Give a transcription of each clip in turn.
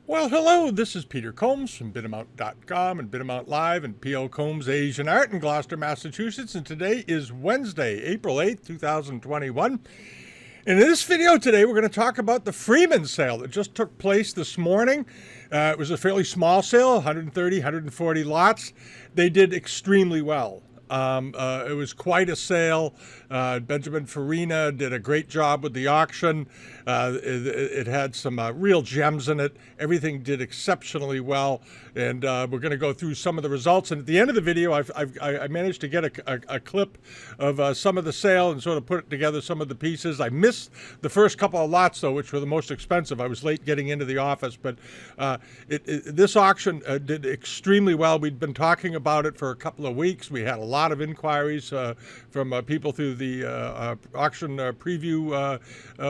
Well, hello, this is Peter Combs from Bitamount.com and Bitamount Live and P.O. Combs Asian Art in Gloucester, Massachusetts. And today is Wednesday, April 8th, 2021. And in this video today, we're going to talk about the Freeman sale that just took place this morning. It was a fairly small sale, 130, 140 lots. They did extremely well. It was quite a sale. Benjamin Farina did a great job with the auction. It had some real gems in it. Everything did exceptionally well, and we're going to go through some of the results. And at the end of the video, I managed to get a clip of some of the sale and sort of put together some of the pieces. I missed the first couple of lots, though, which were the most expensive. I was late getting into the office, but this auction did extremely well. We'd been talking about it for a couple of weeks. We had a lot of inquiries from people through the auction preview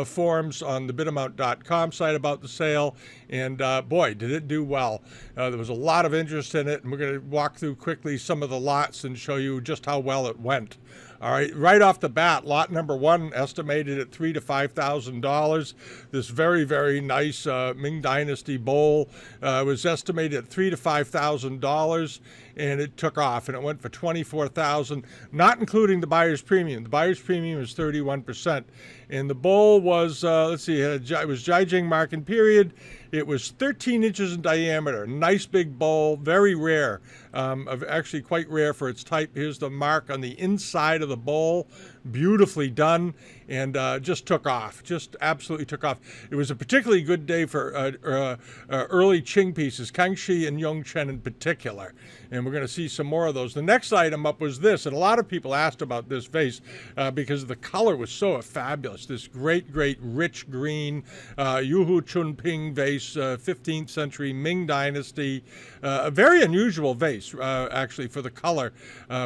forums on the Bitamount.com site about the sale, and boy, did it do well. There was a lot of interest in it, and we're going to walk through quickly some of the lots and show you just how well it went. All right off the bat, lot number one estimated at $3,000 to $5,000. This very, very nice Ming Dynasty bowl was estimated at $3,000 to $5,000, and it took off, and it went for $24,000, not including the buyer's premium. The buyer's premium is 31%, and the bowl was let's see, it was Yongzheng marking period. It was 13 inches in diameter, nice big bowl, very rare, actually quite rare for its type. Here's the mark on the inside of the bowl, beautifully done, and just took off, just absolutely took off. It was a particularly good day for early Qing pieces, Kangxi and Yongzheng in particular, and we're going to see some more of those. The next item up was this, and a lot of people asked about this vase because the color was so fabulous. This great, great rich green Yuhuchunping vase, 15th century Ming Dynasty, a very unusual vase actually for the color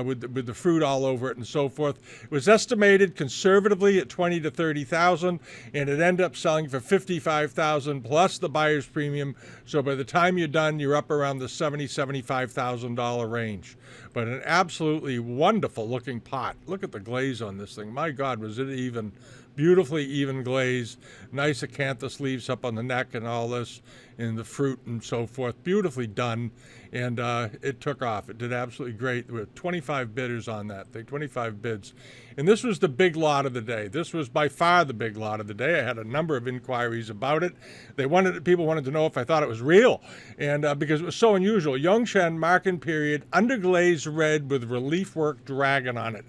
with the fruit all over it and so forth. It was estimated conservatively at $20,000 to $30,000, and it ended up selling for $55,000 plus the buyer's premium. So by the time you're done, you're up around the $70,000 $75,000 range. But an absolutely wonderful looking pot. Look at the glaze on this thing. My God, was it even. Beautifully even glaze, nice acanthus leaves up on the neck and all this, and the fruit and so forth. Beautifully done, and it took off. It did absolutely great. There were 25 bidders on that thing, 25 bids. And this was the big lot of the day. This was by far the big lot of the day. I had a number of inquiries about it. People wanted to know if I thought it was real, and because it was so unusual. Yongzheng marking period, underglaze red with relief work dragon on it.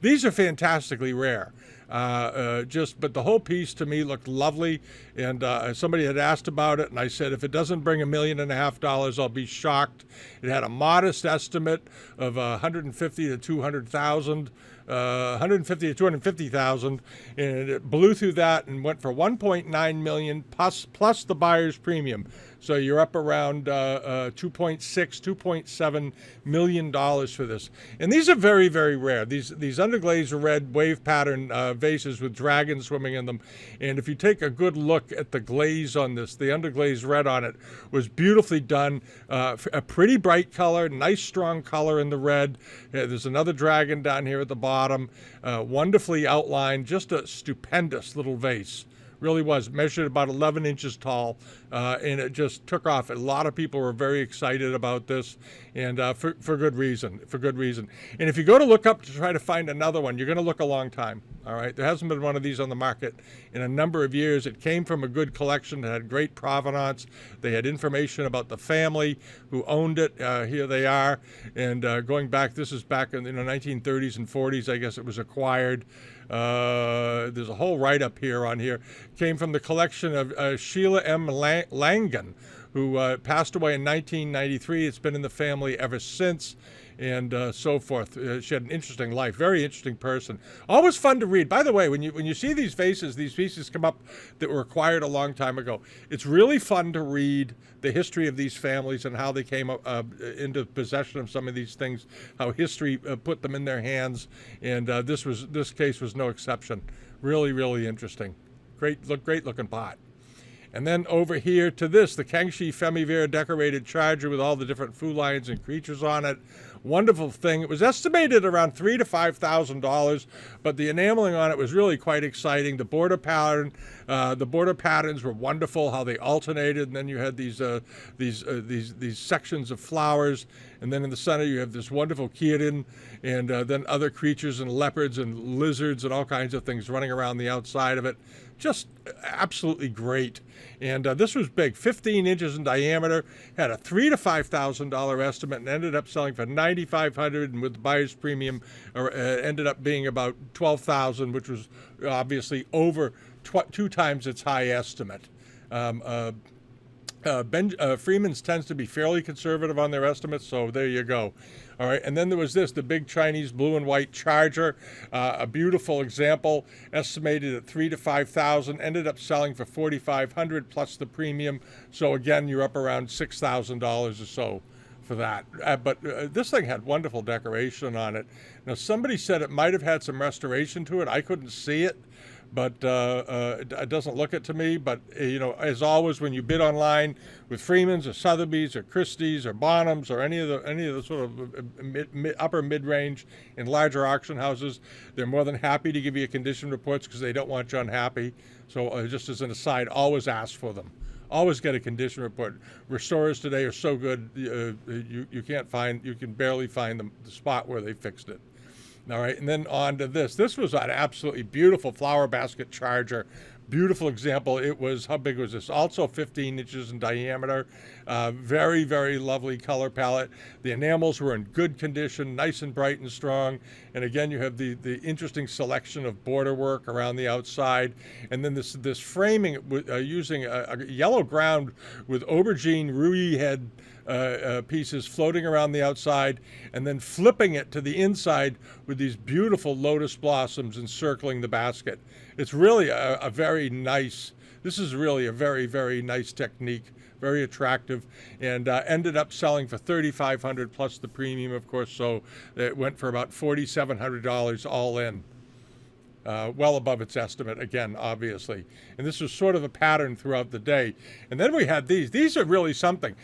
These are fantastically rare. But the whole piece to me looked lovely, and somebody had asked about it, and I said if it doesn't bring $1.5 million, I'll be shocked. It had a modest estimate of 150 to 200,000. 150 to 250,000, and it blew through that and went for 1.9 million plus the buyer's premium. So you're up around 2.6, 2.7 million dollars for this. And these are very, very rare. These underglaze red wave pattern vases with dragons swimming in them. And if you take a good look at the glaze on this, the underglaze red on it was beautifully done. A pretty bright color, nice strong color in the red. There's another dragon down here at the bottom. Wonderfully outlined, just a stupendous little vase. Really was. Measured about 11 inches tall, and it just took off. A lot of people were very excited about this, and for good reason. For good reason. And if you go to look up to try to find another one, you're going to look a long time. All right, there hasn't been one of these on the market in a number of years. It came from a good collection that had great provenance. They had information about the family who owned it. Here they are, and going back, this is back in the 1930s and 40s, I guess it was acquired. There's a whole write-up here on here. Came from the collection of Sheila M. Langan, who passed away in 1993. It's been in the family ever since, and so forth. She had an interesting life, very interesting person. Always fun to read. By the way, when you see these pieces come up that were acquired a long time ago, it's really fun to read the history of these families and how they came into possession of some of these things, how history put them in their hands, and this case was no exception. Really, really interesting. Great looking pot. And then over here to this, the Kangxi Famille Verte decorated charger with all the different food lions and creatures on it. Wonderful thing. It was estimated around $3,000 to $5,000, but the enameling on it was really quite exciting. The border patterns were wonderful. How they alternated, and then you had these sections of flowers, and then in the center you have this wonderful kirin, and then other creatures and leopards and lizards and all kinds of things running around the outside of it. Just absolutely great. And this was big, 15 inches in diameter, had a $3,000 to $5,000 estimate, and ended up selling for $9,500, and with the buyer's premium, ended up being about $12,000, which was obviously over 2 times its high estimate. Freeman's tends to be fairly conservative on their estimates, so there you go. All right, and then there was the big Chinese blue and white charger, a beautiful example, estimated at $3,000 to $5,000, ended up selling for $4,500 plus the premium. So again, you're up around $6,000 or so for that. But this thing had wonderful decoration on it. Now, somebody said it might have had some restoration to it. I couldn't see it, but it doesn't look it to me. But, as always, when you bid online with Freeman's or Sotheby's or Christie's or Bonhams or any of the sort of upper mid-range and larger auction houses, they're more than happy to give you condition reports because they don't want you unhappy. So just as an aside, always ask for them. Always get a condition report. Restorers today are so good, you can barely find the spot where they fixed it. All right, and then on to this. This was an absolutely beautiful flower basket charger. Beautiful example. It was, how big was this? Also 15 inches in diameter. Very, very lovely color palette. The enamels were in good condition, nice and bright and strong. And again, you have the interesting selection of border work around the outside. And then this framing using a yellow ground with aubergine ruy head pieces floating around the outside, and then flipping it to the inside with these beautiful lotus blossoms encircling the basket. It's really a very nice, this is really a very, very nice technique, very attractive, and ended up selling for $3,500 plus the premium, of course, so it went for about $4,700 all in. Well above its estimate, again, obviously. And this was sort of a pattern throughout the day. And then we had these. These are really something.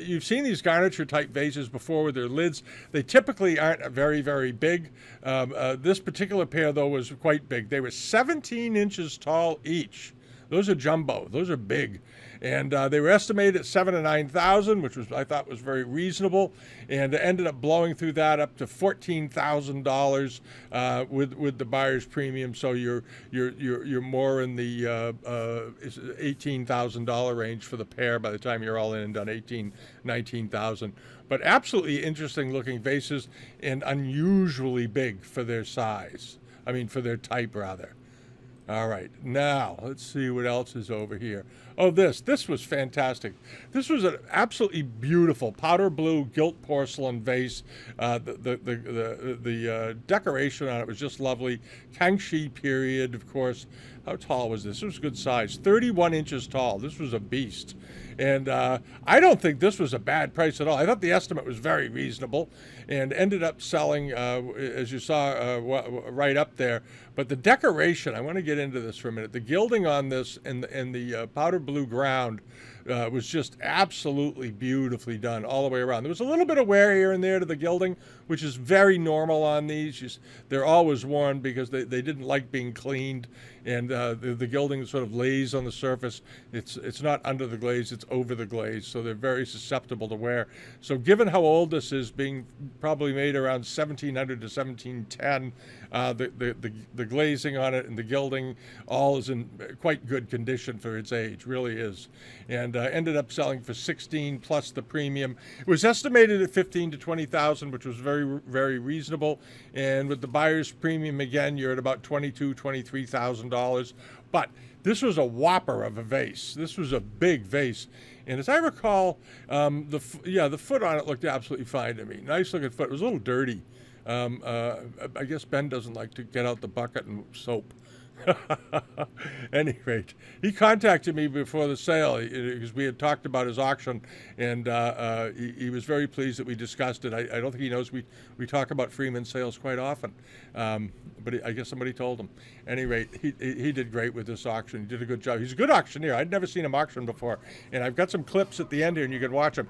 You've seen these garniture-type vases before with their lids. They typically aren't very, very big. This particular pair, though, was quite big. They were 17 inches tall each. Those are jumbo. Those are big. And they were estimated at $7,000 to $9,000, which I thought was very reasonable, and ended up blowing through that up to $14,000 with the buyer's premium. So you're more in the $18,000 range for the pair by the time you're all in and done, $19,000. But absolutely interesting looking vases and unusually big for their size. I mean, for their type rather. All right, now let's see what else is over here. Oh, this was fantastic. This was an absolutely beautiful powder blue gilt porcelain vase. The decoration on it was just lovely. Kangxi period, of course. How tall was this? It was good size, 31 inches tall. This was a beast. And I don't think this was a bad price at all. I thought the estimate was very reasonable and ended up selling, as you saw right up there. But the decoration, I want to get into this for a minute. The gilding on this and the powder blue ground was just absolutely beautifully done all the way around. There was a little bit of wear here and there to the gilding, which is very normal on these. They're always worn because they didn't like being cleaned, and the gilding sort of lays on the surface. It's not under the glaze, it's over the glaze, so they're very susceptible to wear. So given how old this is, being probably made around 1700 to 1710, the glazing on it and the gilding all is in quite good condition for its age, really is. And ended up selling for $16,000 plus the premium. It was estimated at $15,000 to $20,000, which was very, very reasonable. And with the buyer's premium, again, you're at about $22,000, $23,000. But this was a whopper of a vase. This was a big vase. And as I recall, the foot on it looked absolutely fine to me. Nice looking foot. It was a little dirty. I guess Ben doesn't like to get out the bucket and soap. Any rate, he contacted me before the sale because we had talked about his auction, and he was very pleased that we discussed it. I don't think he knows we talk about Freeman sales quite often, but I guess somebody told him. Any rate, he did great with this auction. He did a good job. He's a good auctioneer. I'd never seen him auction before, and I've got some clips at the end here, and you can watch him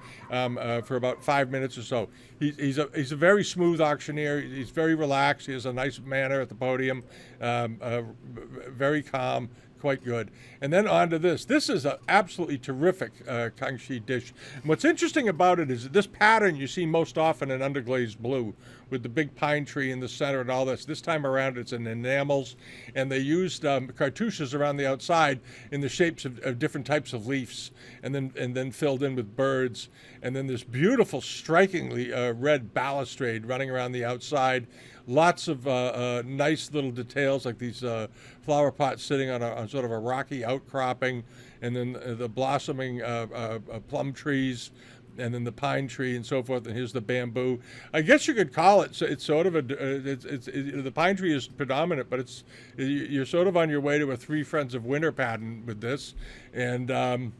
for about 5 minutes or so. He's a very smooth auctioneer. He's very relaxed. He has a nice manner at the podium. Very calm, quite good. And then on to this. This is an absolutely terrific Kangxi dish. And what's interesting about it is that this pattern you see most often in underglazed blue with the big pine tree in the center and all this. This time around it's in enamels, and they used cartouches around the outside in the shapes of different types of leaves, and then filled in with birds. And then this beautiful, strikingly red balustrade running around the outside. Lots of nice little details like these flower pots sitting on sort of a rocky outcropping, and then the blossoming plum trees, and then the pine tree and so forth. And here's the bamboo. I guess you could call it. It's sort of the pine tree is predominant, but you're sort of on your way to a Three Friends of Winter pattern with this, and.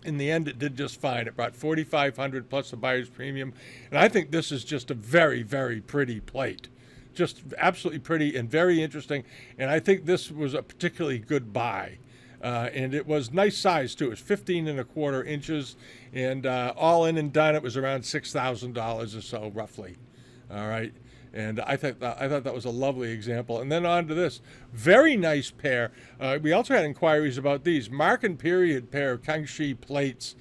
In the end, it did just fine. It brought $4,500 plus the buyer's premium, and I think this is just a very, very pretty plate. Just absolutely pretty and very interesting, and I think this was a particularly good buy. And it was nice size too. It was 15 1/4 inches, and all in and done, it was around $6,000 or so, roughly. All right. And I thought that was a lovely example. And then on to this very nice pair. We also had inquiries about these mark and period pair of Kangxi plates.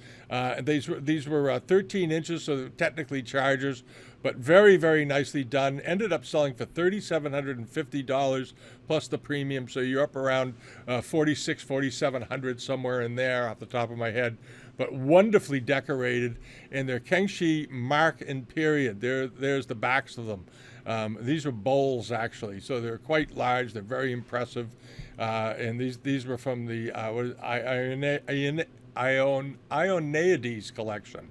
These were 13 inches, so they're technically chargers, but very, very nicely done. Ended up selling for $3,750 plus the premium, so you're up around $4,600, $4,700 somewhere in there off the top of my head. But wonderfully decorated, and they're Kangxi mark and period. There's the backs of them. These are bowls, actually, so they're quite large. They're very impressive, and these were from the Ionaides collection.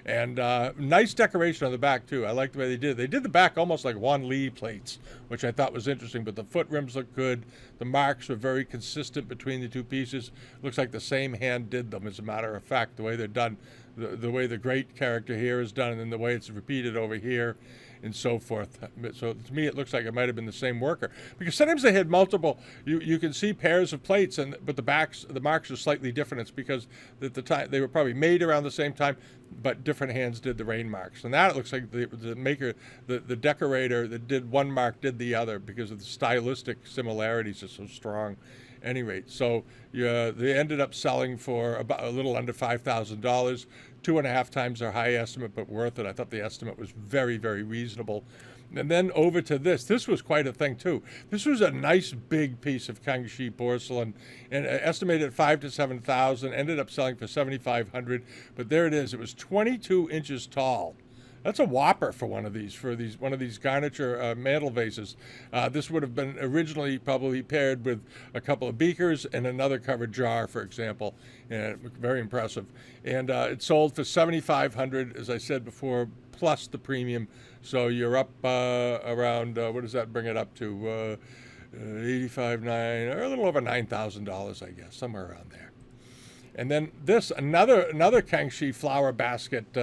And nice decoration on the back, too. I like the way they did it. They did the back almost like Wan Li plates, which I thought was interesting, but the foot rims look good. The marks were very consistent between the two pieces. Looks like the same hand did them, as a matter of fact, the way they're done, the way the great character here is done, and then the way it's repeated over here, and so forth. So to me, it looks like it might have been the same worker, because sometimes they had multiple. You can see pairs of plates, but the marks are slightly different. It's because at the time they were probably made around the same time, but different hands did the rain marks. And that it looks like the maker, the decorator that did one mark did the other, because of the stylistic similarities are so strong. Any rate, so they ended up selling for about a little under $5,000, 2.5 times their high estimate, but worth it. I thought the estimate was very, very reasonable. And then over to this. This was quite a thing, too. This was a nice big piece of Kangashi porcelain, and estimated at $5,000 to $7,000, ended up selling for $7,500. But there it is. It was 22 inches tall. That's a whopper for one of these garniture mantel vases. This would have been originally probably paired with a couple of beakers and another covered jar, for example. And very impressive. And it sold for $7,500, as I said before, plus the premium. So you're up around what does that bring it up to? $85,900, or a little over $9,000, I guess, somewhere around there. And then this, another Kangxi flower basket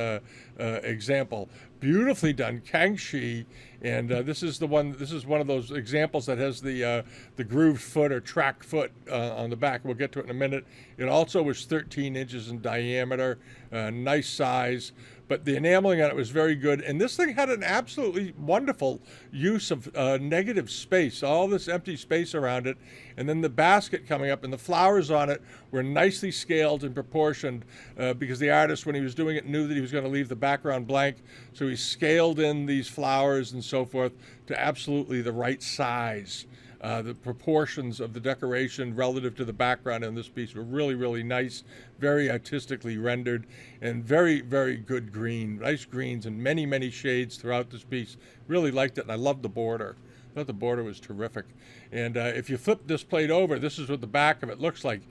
example, beautifully done Kangxi, and this is one of those examples that has the grooved foot or track foot on the back. We'll get to it in a minute. It also was 13 inches in diameter, nice size. But the enameling on it was very good. And this thing had an absolutely wonderful use of negative space, all this empty space around it. And then the basket coming up, and the flowers on it were nicely scaled and proportioned because the artist, when he was doing it, knew that he was going to leave the background blank. So he scaled in these flowers and so forth to absolutely the right size. The proportions of the decoration relative to the background in this piece were really, really nice, very artistically rendered, and very, very good green. Nice greens and many, many shades throughout this piece. Really liked it, and I loved the border. I thought the border was terrific. And if you flip this plate over, this is what the back of it looks like.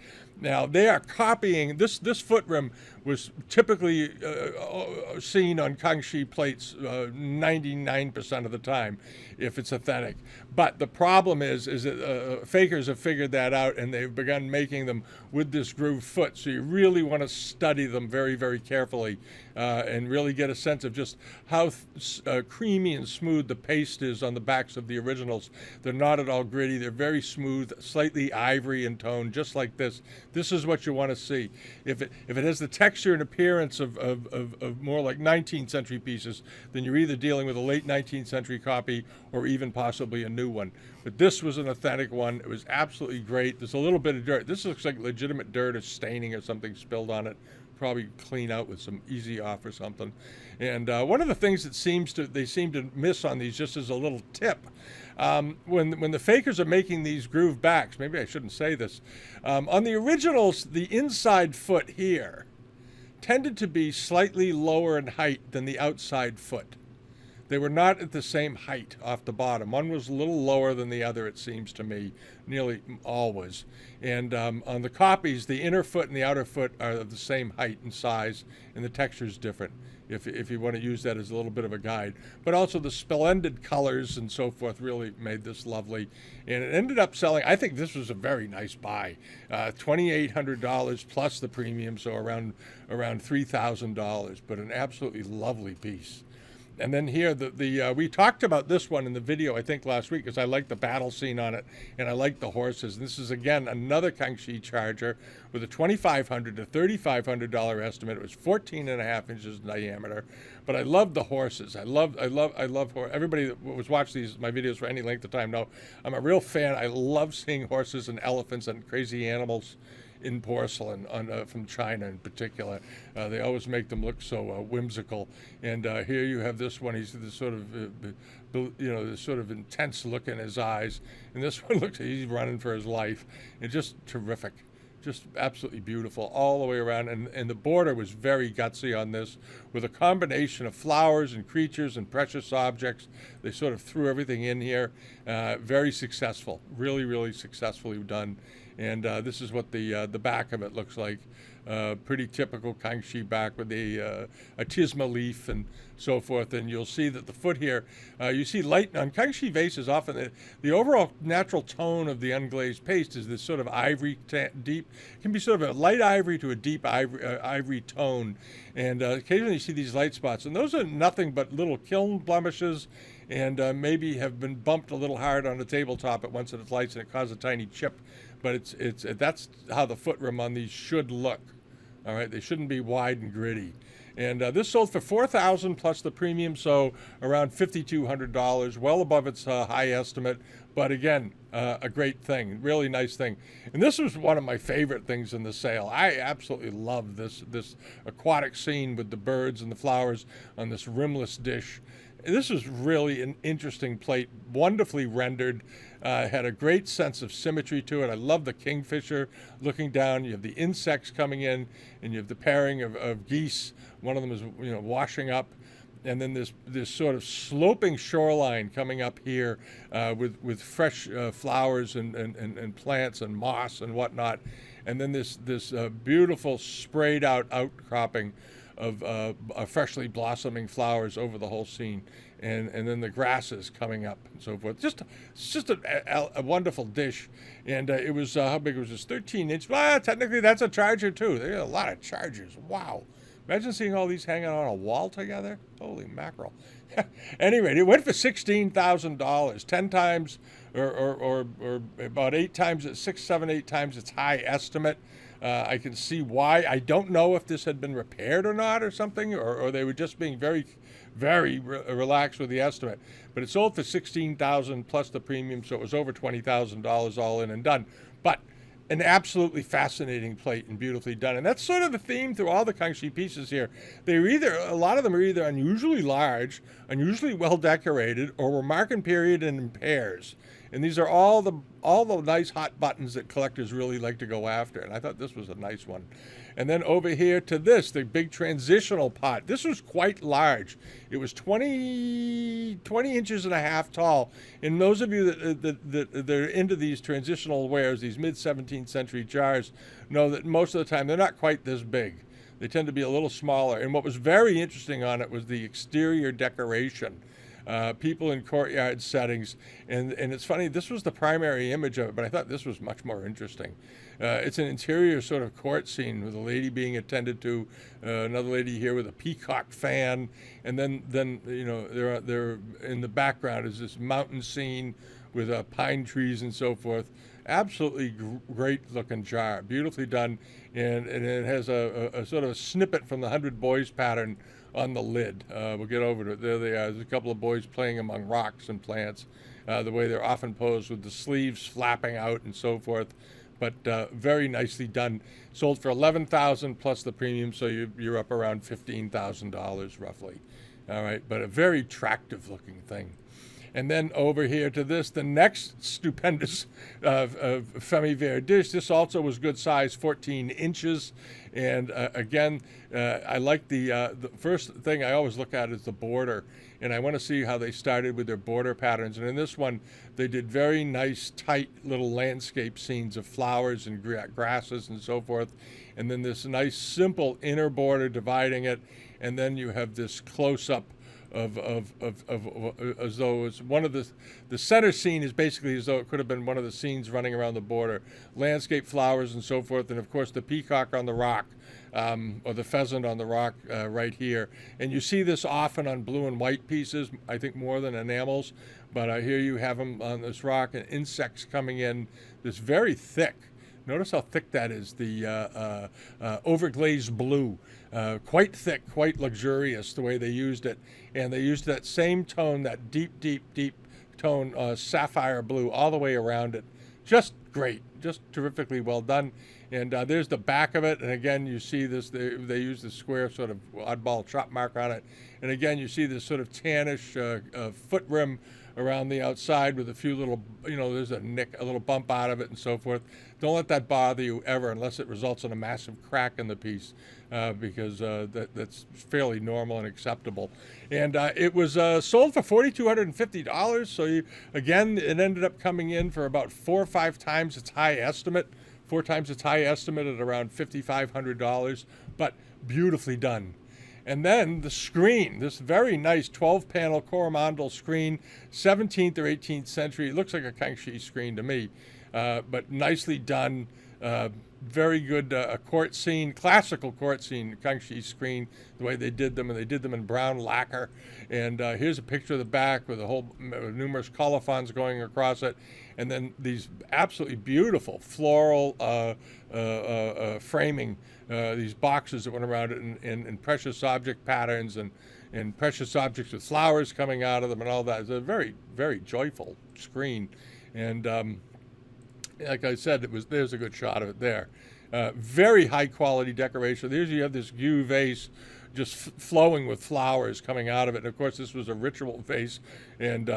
Now, they are copying, this foot rim was typically seen on Kangxi plates 99% of the time, if it's authentic. But the problem is that fakers have figured that out, and they've begun making them with this grooved foot. So you really want to study them very, very carefully and really get a sense of just how creamy and smooth the paste is on the backs of the originals. They're not at all gritty. They're very smooth, slightly ivory in tone, just like this. This is what you want to see. If it has the texture and appearance of more like 19th century pieces, then you're either dealing with a late 19th century copy or even possibly a new one. But this was an authentic one. It was absolutely great. There's a little bit of dirt. This looks like legitimate dirt or staining or something spilled on it. Probably clean out with some easy off or something. And one of the things that they seem to miss on these, just as a little tip, when the fakers are making these groove backs, maybe I shouldn't say this, on the originals, the inside foot here tended to be slightly lower in height than the outside foot. They were not at the same height off the bottom. One was a little lower than the other, it seems to me, nearly always. And on the copies, the inner foot and the outer foot are of the same height and size, and the texture is different, if you want to use that as a little bit of a guide. But also the splendid colors and so forth really made this lovely. And it ended up selling, I think this was a very nice buy, $2,800 plus the premium, so around $3,000, but an absolutely lovely piece. And then here, we talked about this one in the video, I think, last week, because I like the battle scene on it, and I like the horses. And this is, again, another Kangxi charger with a $2,500 to $3,500 estimate. It was 14.5 inches in diameter. But I love the horses. I love everybody that was watching my videos for any length of time know I'm a real fan. I love seeing horses and elephants and crazy animals in porcelain from China in particular. They always make them look so whimsical. And here you have this one. He's this sort of, this sort of intense look in his eyes. And this one looks like he's running for his life. And just terrific. Just absolutely beautiful all the way around. And the border was very gutsy on this, with a combination of flowers and creatures and precious objects. They sort of threw everything in here. Very successful. Really, really successfully done. And this is what the back of it looks like. Pretty typical Kangxi back with a tisma leaf and so forth. And you'll see that the foot here, you see light on Kangxi vases. Often the overall natural tone of the unglazed paste is this sort of ivory deep. It can be sort of a light ivory to a deep ivory tone. And occasionally you see these light spots. And those are nothing but little kiln blemishes, and maybe have been bumped a little hard on the tabletop at once at its lights, and it caused a tiny chip. But that's how the foot rim on these should look. All right, they shouldn't be wide and gritty. And this sold for $4,000 plus the premium, so around $5,200, well above its high estimate. But again, a great thing, really nice thing. And this was one of my favorite things in the sale. I absolutely love this aquatic scene with the birds and the flowers on this rimless dish. This was really an interesting plate, wonderfully rendered, had a great sense of symmetry to it. I love the kingfisher looking down. You have the insects coming in, and you have the pairing of geese. One of them is washing up. And then this sort of sloping shoreline coming up here with fresh flowers and plants and moss and whatnot. And then this beautiful sprayed out outcropping of freshly blossoming flowers over the whole scene, and then the grasses coming up and so forth. It's just a wonderful dish. And it was, how big was this? 13 inch. Well, technically that's a charger too. They got a lot of chargers. Wow. Imagine seeing all these hanging on a wall together. Holy mackerel. Anyway, it went for $16,000, 10 times or about 8 times, 6, 7, 8 times its high estimate. I can see why. I don't know if this had been repaired or not or something, or they were just being very, very relaxed with the estimate. But it sold for $16,000 plus the premium, so it was over $20,000 all in and done. But an absolutely fascinating plate and beautifully done. And that's sort of the theme through all the Kangxi pieces here. A lot of them are either unusually large, unusually well decorated, or were marking period and in pairs. And these are all the nice hot buttons that collectors really like to go after. And I thought this was a nice one. And then over here to this, the big transitional pot. This was quite large. It was 20 inches and a half tall. And those of you that are into these transitional wares, these mid-17th century jars, know that most of the time they're not quite this big. They tend to be a little smaller. And what was very interesting on it was the exterior decoration. People in courtyard settings. And it's funny, this was the primary image of it, but I thought this was much more interesting. It's an interior sort of court scene with a lady being attended to, another lady here with a peacock fan, and then you know, there in the background is this mountain scene with pine trees and so forth. Absolutely great looking jar, beautifully done, and it has a sort of a snippet from the 100 Boys pattern on the lid. We'll get over to it. There they are. There's a couple of boys playing among rocks and plants, the way they're often posed with the sleeves flapping out and so forth. But very nicely done. Sold for $11,000 plus the premium, so you're up around $15,000 roughly. All right, but a very attractive looking thing. And then over here to this, the next stupendous Famille Verte dish. This also was good size, 14 inches. And again, I like the first thing I always look at is the border. And I want to see how they started with their border patterns. And in this one, they did very nice, tight little landscape scenes of flowers and grasses and so forth. And then this nice, simple inner border dividing it. And then you have this close-up of as though it's one of the center scene is basically as though it could have been one of the scenes running around the border, landscape flowers and so forth, and of course the peacock on the rock, or the pheasant on the rock right here. And you see this often on blue and white pieces, I think more than enamels, but here you have them on this rock, and insects coming in, this very thick. Notice how thick that is, the overglazed blue. Quite thick, quite luxurious the way they used it. And they used that same tone, that deep, deep, deep tone, sapphire blue all the way around it. Just great, just terrifically well done. And there's the back of it. And again, you see this, they use this square sort of oddball chop mark on it. And again, you see this sort of tannish foot rim around the outside with a few little, you know, there's a nick, a little bump out of it and so forth. Don't let that bother you ever unless it results in a massive crack in the piece, because that's fairly normal and acceptable. And it was sold for $4,250. So again, it ended up coming in for about 4 or 5 times its high estimate, 4 times its high estimate at around $5,500, but beautifully done. And then the screen, this very nice 12-panel Coromandel screen, 17th or 18th century. It looks like a Kangxi screen to me, but nicely done. Very good court scene, classical court scene, Kangxi screen, the way they did them, and they did them in brown lacquer. And here's a picture of the back with a whole numerous colophons going across it, and then these absolutely beautiful floral framing, these boxes that went around it in precious object patterns and precious objects with flowers coming out of them and all that. It's a very, very joyful screen. And like I said, there's a good shot of it there. Very high quality decoration. There's you have this vase just flowing with flowers coming out of it. And of course, this was a ritual vase, and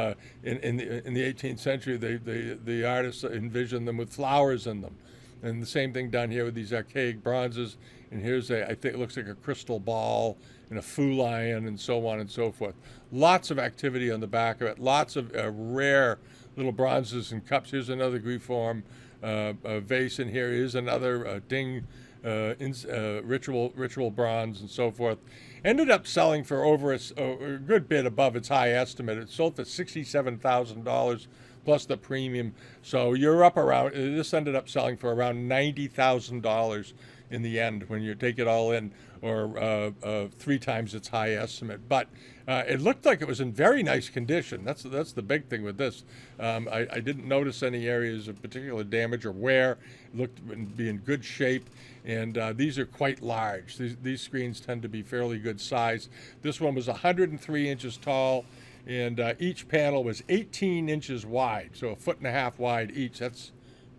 in the 18th century, the artists envisioned them with flowers in them. And the same thing done here with these archaic bronzes. And here's I think it looks like a crystal ball and a foo lion and so on and so forth. Lots of activity on the back of it. Lots of rare little bronzes and cups. Here's another Griform vase, and here is another Ding ritual bronze and so forth. Ended up selling for over a good bit above its high estimate. It sold for $67,000 plus the premium. So you're up around, this ended up selling for around $90,000 in the end when you take it all in, or 3 times its high estimate. But it looked like it was in very nice condition. That's the big thing with this. I didn't notice any areas of particular damage or wear. It looked to be in good shape. And these are quite large. These screens tend to be fairly good size. This one was 103 inches tall, and each panel was 18 inches wide, so 1.5 feet wide each. That's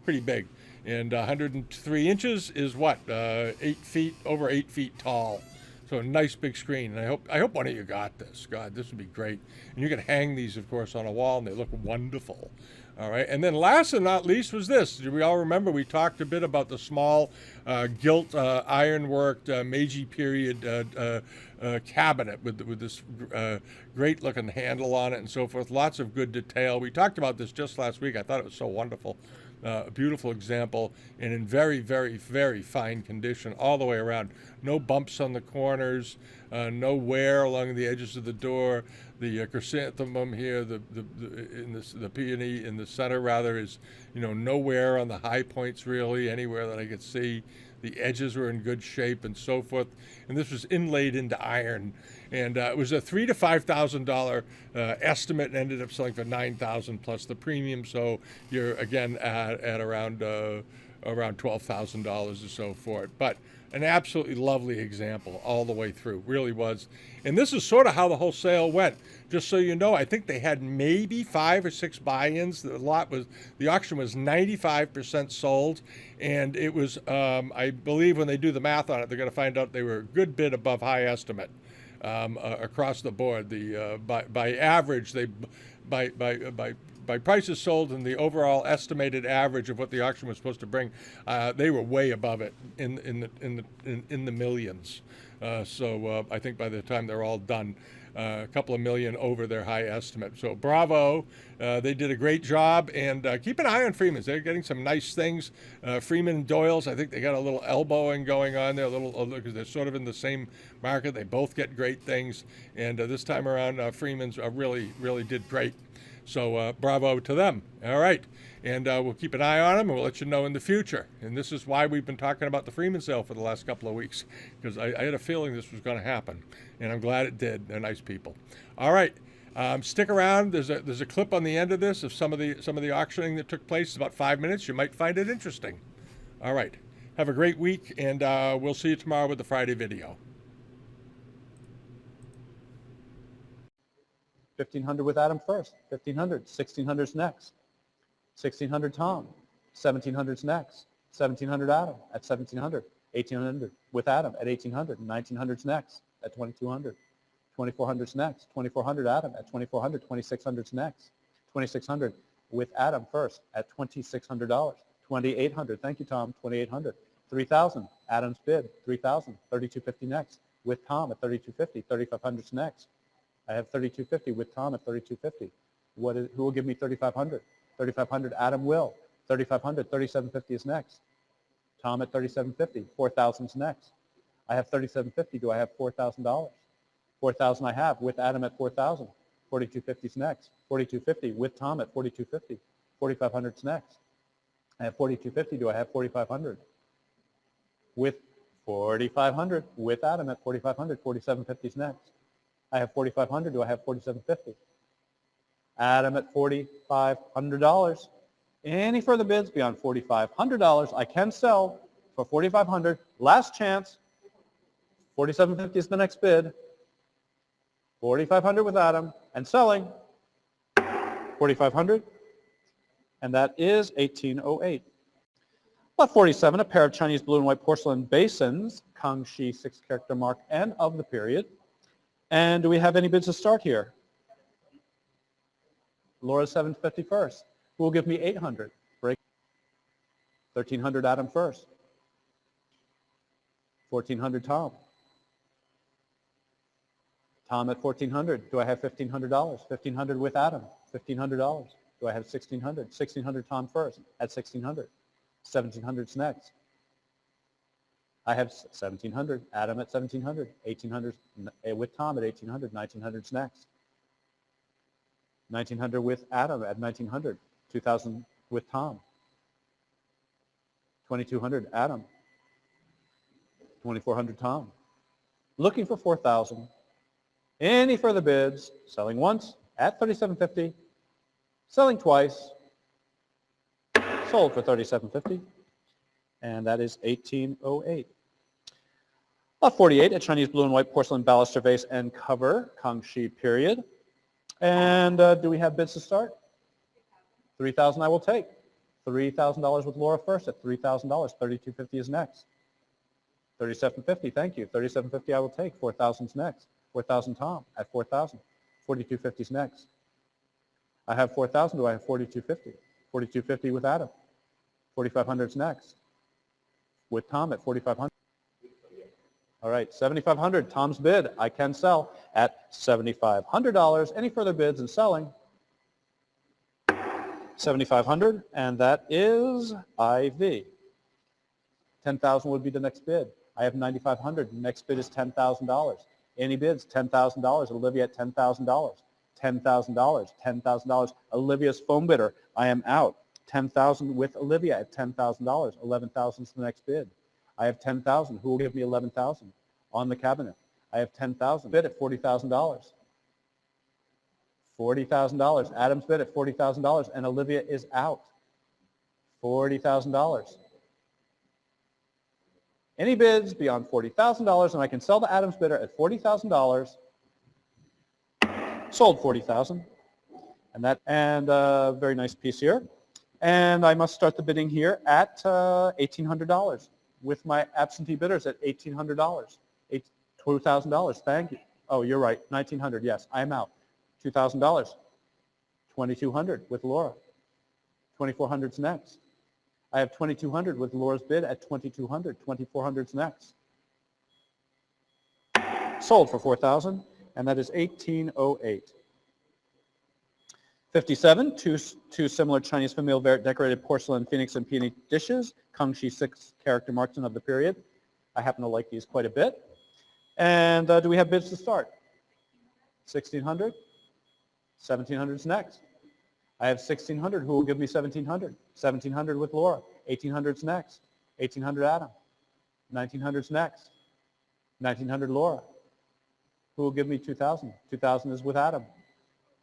pretty big. And 103 inches is what? 8 feet, over 8 feet tall. So a nice big screen. And I hope one of you got this. God, this would be great. And you can hang these, of course, on a wall, and they look wonderful. All right. And then last and not least was this. Do we all remember we talked a bit about the small gilt ironworked Meiji period cabinet with this great looking handle on it and so forth. Lots of good detail. We talked about this just last week. I thought it was so wonderful. A beautiful example and in very, very, very fine condition all the way around. No bumps on the corners, no wear along the edges of the door. The chrysanthemum here, the peony in the center rather is, no wear on the high points really anywhere that I could see. The edges were in good shape and so forth. And this was inlaid into iron. And it was a $3,000 to $5,000 estimate, and ended up selling for $9,000 plus the premium. So you're again at around $12,000 or so for it. But an absolutely lovely example all the way through, really was. And this is sort of how the whole sale went. Just so you know, I think they had maybe 5 or 6 buy-ins. The auction was 95% sold, and it was, I believe, when they do the math on it, they're going to find out they were a good bit above high estimate across the board. By average, by prices sold and the overall estimated average of what the auction was supposed to bring, they were way above it in the millions. So I think by the time they're all done, a couple of million over their high estimate. So bravo, they did a great job, and keep an eye on Freeman's. They're getting some nice things. Freeman and Doyle's, I think they got a little elbowing going on there, because they're sort of in the same market. They both get great things, and this time around, Freeman's really, really did great. So bravo to them. All right. And we'll keep an eye on them, and we'll let you know in the future. And this is why we've been talking about the Freeman sale for the last couple of weeks, because I had a feeling this was going to happen, and I'm glad it did. They're nice people. All right. Stick around. There's a clip on the end of this of some of the auctioning that took place. It's about 5 minutes. You might find it interesting. All right. Have a great week, and we'll see you tomorrow with the Friday video. 1,500 with Adam first. 1,500. 1,600's next. 1,600 Tom. 1,700's next. 1,700 Adam at 1,700. 1,800 with Adam at 1,800. 1,900's next at 2,200. 2,400's next. 2,400 Adam at 2,400. 2,600's next. 2,600 with Adam first at $2,600. 2,800. Thank you, Tom. 2,800. 3,000. Adam's bid. 3,000. 3,250 next with Tom at 3,250. 3,500's next. I have 3,250 with Tom at 3,250. Who will give me 3,500? 3,500, Adam will. 3,500, 3,750 is next. Tom at 3,750. 4,000 is next. I have 3,750. Do I have $4,000? 4,000 I have with Adam at 4,000. 4,250 is next. 4,250 with Tom at 4,250. 4,500 is next. I have 4,250. Do I have 4,500? With 4,500 with Adam at 4,500. 4,750 is next. I have 4,500. Do I have 4,750? Adam at $4,500. Any further bids beyond $4,500, I can sell for $4,500. Last chance. 4,750 is the next bid. 4,500 with Adam and selling 4,500. And that is 1808. Lot 47, a pair of Chinese blue and white porcelain basins, Kangxi 6-character mark and of the period. And do we have any bids to start here? Laura 750 first. Who will give me 800? Break. 1,300 Adam first. 1,400 Tom. Tom at 1,400. Do I have $1,500? 1,500 with Adam. $1,500. Do I have 1,600? 1,600 Tom first at 1,600. 1,700's next. I have 1,700, Adam at 1,700, 1,800 with Tom at 1,800, 1,900's next. 1,900 with Adam at 1,900, 2,000 with Tom. 2,200 Adam, 2,400 Tom. Looking for 4,000. Any further bids? Selling once at 3,750, selling twice, sold for 3,750, and that is 1808. Lot 48, a Chinese blue and white porcelain baluster vase and cover, Kangxi period. And do we have bids to start? 3,000 I will take. $3,000 with Laura first at $3,000. 3,250 is next. 37.50, thank you. 37.50 I will take. 4,000's next. 4,000 Tom at 4,000. 42.50's next. I have 4,000. Do I have 42.50? 42.50 with Adam. 4,500's next. With Tom at 4,500. All right, 7,500. Tom's bid. I can sell at $7,500. Any further bids and selling? 7,500, and that is IV. 10,000 would be the next bid. I have 9,500. Next bid is $10,000. Any bids? $10,000. Olivia at $10,000. $10,000. $10,000. Olivia's phone bidder. I am out. 10,000 with Olivia at $10,000. 11,000 is the next bid. I have 10,000. Who will give me 11,000 on the cabinet? I have 10,000. Bid at $40,000. $40,000. Adam's bid at $40,000, and Olivia is out. $40,000. Any bids beyond $40,000, and I can sell the Adam's bidder at $40,000. Sold $40,000, and a very nice piece here. And I must start the bidding here at $1,800 with my absentee bidders at $1,800. $2,000. Thank you. Oh, you're right. $1,900. Yes, I am out. $2,000. $2,200 with Laura. $2,400's next. I have $2,200 with Laura's bid at $2,200. $2,400's next. Sold for $4,000, and that is $1,808. 57, two similar Chinese Famille Verte decorated porcelain phoenix and peony dishes, Kangxi 6 character marksman of the period. I happen to like these quite a bit. And do we have bids to start? 1,600. 1,700's next. I have 1,600. Who will give me 1,700? 1,700 with Laura. 1,800's next. 1,800 Adam. 1,900's next. 1,900 Laura. Who will give me 2,000? 2,000 is with Adam.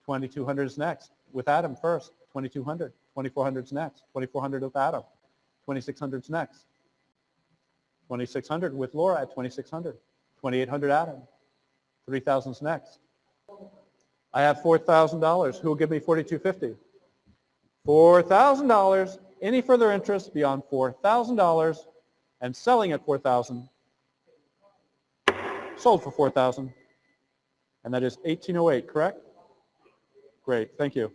2,200 is next. With Adam first. 2,200. 2,400's next. 2,400 with Adam. 2,600's next. 2,600 with Laura at 2,600. 2,800 Adam. 3,000's next. I have $4,000. Who will give me $4,250? $4,000. Any further interest beyond $4,000 and selling at $4,000? Sold for $4,000. And that is 1,808, correct? Great. Thank you.